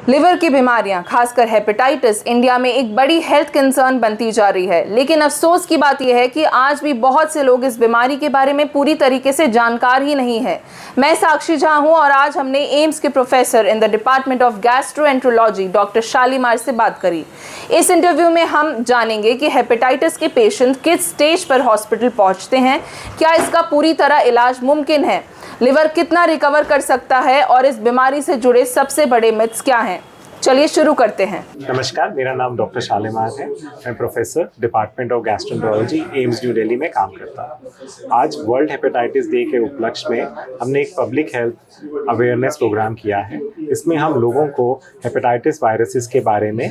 Liver की बीमारियां, खासकर हेपेटाइटिस, इंडिया में एक बड़ी हेल्थ कंसर्न बनती जा रही है। लेकिन अफसोस की बात यह है कि आज भी बहुत से लोग इस बीमारी के बारे में पूरी तरीके से जानकार ही नहीं है। मैं साक्षी झा हूं और आज हमने एम्स के professor in the department of gastroenterology doctor Shalimar से बात करी। इस इंटरव्यू में हम जानेंगे कि हेपेटाइटिस के पेशेंट किस स्टेज पर हॉस्पिटल पहुंचते हैं, क्या इसका पूरी तरह इलाज मुमकिन है, लिवर कितना रिकवर कर सकता है और इस बीमारी से जुड़े सबसे बड़े मिथ्स क्या हैं। चलिए शुरू करते हैं। नमस्कार, मेरा नाम डॉक्टर शालीमार है। मैं professor department of gastroenterology AIIMS new Delhi में काम करता हूँ। आज वर्ल्ड हेपेटाइटिस डे के उपलक्ष्य में हमने एक पब्लिक हेल्थ अवेयरनेस प्रोग्राम किया है। इसमें हम लोगों को हेपेटाइटिस वायरसेस के बारे में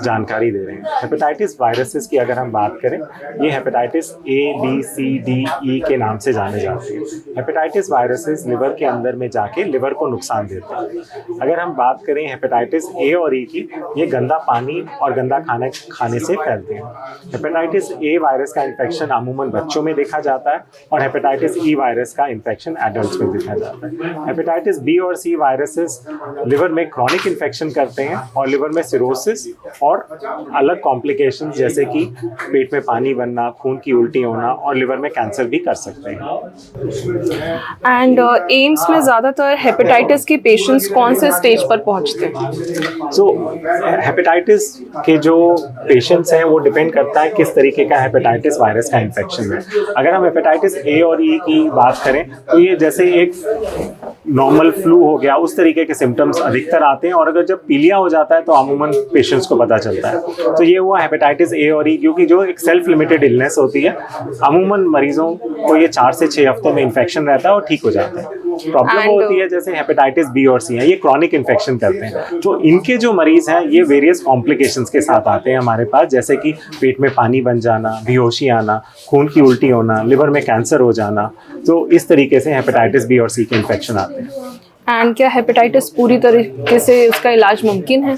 जानकारी दे रहे हैं। हेपेटाइटिस वायरसेस की अगर हम बात करें, ये hepatitis A, B, C, D, E के नाम से जाने जाते हैं। हेपेटाइटिस वायरसेस लिवर के अंदर में जाके लिवर को नुकसान देते हैं। अगर हम बात करें हेपेटाइटिस A और E की, ये गंदा पानी और गंदा खाना खाने से फैलते हैं। हेपेटाइटिस A वायरस का इन्फेक्शन अमूमन बच्चों में देखा जाता है और हेपेटाइटिस E वायरस का इन्फेक्शन एडल्ट्स में देखा जाता है। हेपेटाइटिस B और C वायरसेस लिवर में क्रॉनिक इन्फेक्शन करते हैं और लिवर में सिरोसिस और अलग कॉम्प्लिकेशंस जैसे कि पेट में पानी बनना, खून की उल्टी होना और लिवर में कैंसर भी कर सकते हैं। एंड एम्स में ज़्यादातर हेपेटाइटिस के पेशेंट्स कौन से स्टेज पर पहुंचते हैं? हेपेटाइटिस के जो पेशेंट्स हैं वो डिपेंड करता है किस तरीके का हेपेटाइटिस वायरस का इन्फेक्शन है। अगर हम हेपेटाइटिस A और E की बात करें तो ये जैसे एक नॉर्मल फ्लू हो गया उस तरीके के सिम्टम्स अधिकतर आते हैं और अगर जब पीलिया हो जाता है तो अमूमन पेशेंट्स को पता चलता है। तो ये हुआ हेपेटाइटिस A और E, क्योंकि जो एक सेल्फ लिमिटेड इलनेस होती है, अमूमन मरीजों को ये 4 से 6 हफ्ते में इन्फेक्शन रहता है और ठीक हो जाता है। प्रॉब्लम होती है जैसे हेपेटाइटिस B और C है, ये क्रॉनिक इन्फेक्शन करते हैं। तो इनके जो मरीज हैं ये वेरियस कॉम्प्लिकेशंस के साथ आते हैं हमारे पास, जैसे कि पेट में पानी बन जाना, बेहोशी आना, खून की उल्टी होना, लिवर में कैंसर हो जाना। तो इस तरीके से हेपेटाइटिस B और C के इन्फेक्शन आते हैं। एंड क्या हेपेटाइटिस पूरी तरीके से उसका इलाज मुमकिन है?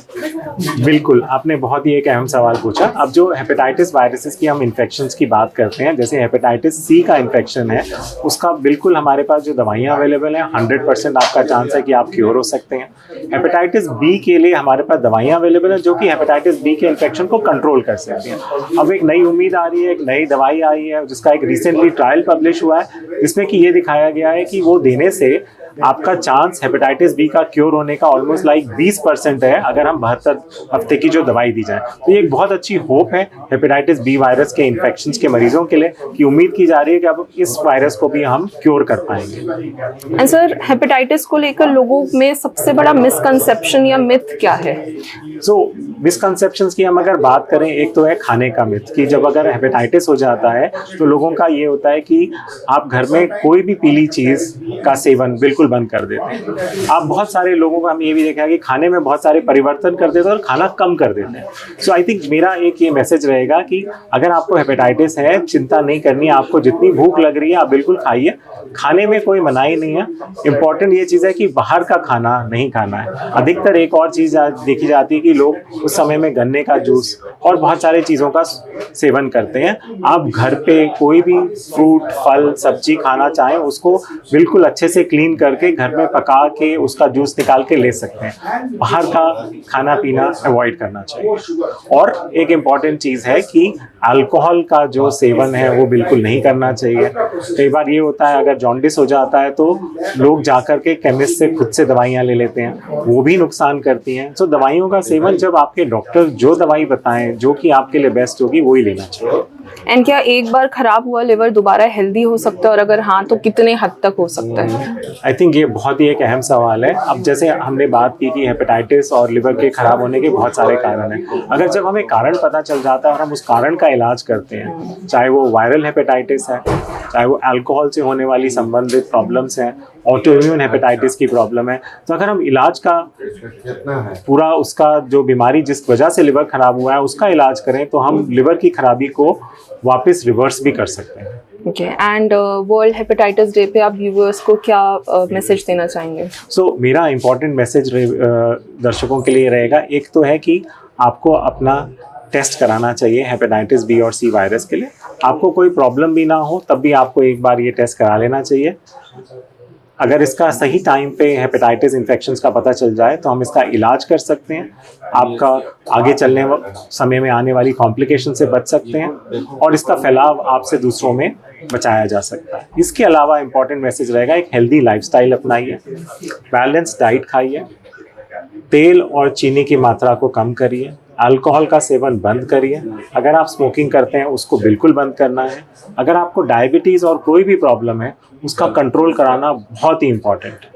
बिल्कुल, आपने बहुत ही एक अहम सवाल पूछा। अब जो हेपेटाइटिस वायरसेस की हम इन्फेक्शंस की बात करते हैं, जैसे हेपेटाइटिस C का इन्फेक्शन है, उसका बिल्कुल हमारे पास जो दवाइयाँ अवेलेबल हैं, 100% आपका चांस है कि आप क्योर हो सकते हैं। हेपेटाइटिस B के लिए हमारे पास दवाइयाँ अवेलेबल हैं जो कि हेपेटाइटिस B के इन्फेक्शन को कंट्रोल कर सकती हैं। अब एक नई उम्मीद आ रही है, एक नई दवाई आई है जिसका एक रिसेंटली ट्रायल पब्लिश हुआ है, जिसमें कि ये दिखाया गया है कि वो देने से आपका चांस हेपेटाइटिस B का क्योर होने का ऑलमोस्ट लाइक 20% है अगर हम 72 हफ्ते की जो दवाई दी जाए। तो ये एक बहुत अच्छी होप है हेपेटाइटिस B वायरस के इन्फेक्शंस के मरीजों के लिए, कि उम्मीद की जा रही है कि अब इस वायरस को भी हम क्योर कर पाएंगे। एंड सर, हेपेटाइटिस को लेकर लोगों में सबसे बड़ा मिसकंसेप्शन या मिथ क्या है? मिसकंसेप्शंस की हम अगर बात करें, एक तो है खाने का मिथ, कि जब अगर हेपेटाइटिस हो जाता है तो लोगों का ये होता है कि आप घर में कोई भी पीली चीज़ का सेवन बिल्कुल बंद कर देते हैं। आप बहुत सारे लोगों को हम ये भी देखा है कि खाने में बहुत सारे परिवर्तन कर देते हैं और खाना कम कर देते हैं। सो आई थिंक मेरा एक ये मैसेज रहेगा कि अगर आपको हेपेटाइटिस है, चिंता नहीं करनी है, आपको जितनी भूख लग रही है आप बिल्कुल खाइए, खाने में कोई मनाही नहीं है। इम्पॉर्टेंट ये चीज़ है कि बाहर का खाना नहीं खाना है। अधिकतर एक और चीज़ देखी जाती है कि लोग उस समय में गन्ने का जूस और बहुत सारे चीज़ों का सेवन करते हैं। आप घर पे कोई भी फ्रूट, फल, सब्जी खाना चाहें, उसको बिल्कुल अच्छे से क्लीन करके घर में पका के उसका जूस निकाल के ले सकते हैं। बाहर का खाना पीना अवॉइड करना चाहिए। और एक इम्पॉर्टेंट चीज़ है कि अल्कोहल का जो सेवन है वो बिल्कुल नहीं करना चाहिए। कई बार ये होता है, अगर जॉन्डिस हो जाता है तो लोग जाकर के केमिस्ट से खुद से दवाइयाँ ले लेते हैं, वो भी नुकसान करती हैं। तो दवाइयों का सेवन जब आपके डॉक्टर जो दवाई बताएं, जो कि आपके लिए बेस्ट होगी, वो ही लेना चाहिए। एंड क्या एक बार खराब हुआ लिवर दोबारा हेल्दी हो सकता है, और अगर हाँ तो कितने हद तक हो सकता है? आई थिंक ये बहुत ही एक अहम सवाल है। अब जैसे हमने बात की कि हेपेटाइटिस और लिवर के खराब होने के बहुत सारे कारण हैं। अगर जब हमें कारण पता चल जाता है और हम उस कारण का इलाज करते हैं, चाहे वो वायरल हेपेटाइटिस है, चाहे वो अल्कोहल से होने वाली संबंधित प्रॉब्लम्स हैं, ऑटोइम्यून हेपेटाइटिस की प्रॉब्लम है, तो अगर हम इलाज का पूरा उसका जो बीमारी जिस वजह से लिवर खराब हुआ है उसका इलाज करें, तो हम लिवर की खराबी को वापस रिवर्स भी कर सकते हैं। Okay, and world hepatitis day पे आप व्यूअर्स को क्या मैसेज देना चाहेंगे? मेरा इम्पोर्टेंट मैसेज दर्शकों के लिए रहेगा, एक तो है कि आपको अपना टेस्ट कराना चाहिए हेपेटाइटिस B और C वायरस के लिए। आपको कोई प्रॉब्लम भी ना हो तब भी आपको एक बार ये टेस्ट करा लेना चाहिए। अगर इसका सही टाइम पे हेपेटाइटिस इन्फेक्शंस का पता चल जाए तो हम इसका इलाज कर सकते हैं, आपका आगे चलने समय में आने वाली कॉम्प्लिकेशन से बच सकते हैं और इसका फैलाव आपसे दूसरों में बचाया जा सकता है। इसके अलावा इम्पॉर्टेंट मैसेज रहेगा, एक हेल्दी लाइफस्टाइल अपनाइए, बैलेंस डाइट खाइए, तेल और चीनी की मात्रा को कम करिए, अल्कोहल का सेवन बंद करिए, अगर आप स्मोकिंग करते हैं उसको बिल्कुल बंद करना है, अगर आपको डायबिटीज़ और कोई भी प्रॉब्लम है उसका कंट्रोल कराना बहुत ही इम्पॉर्टेंट है।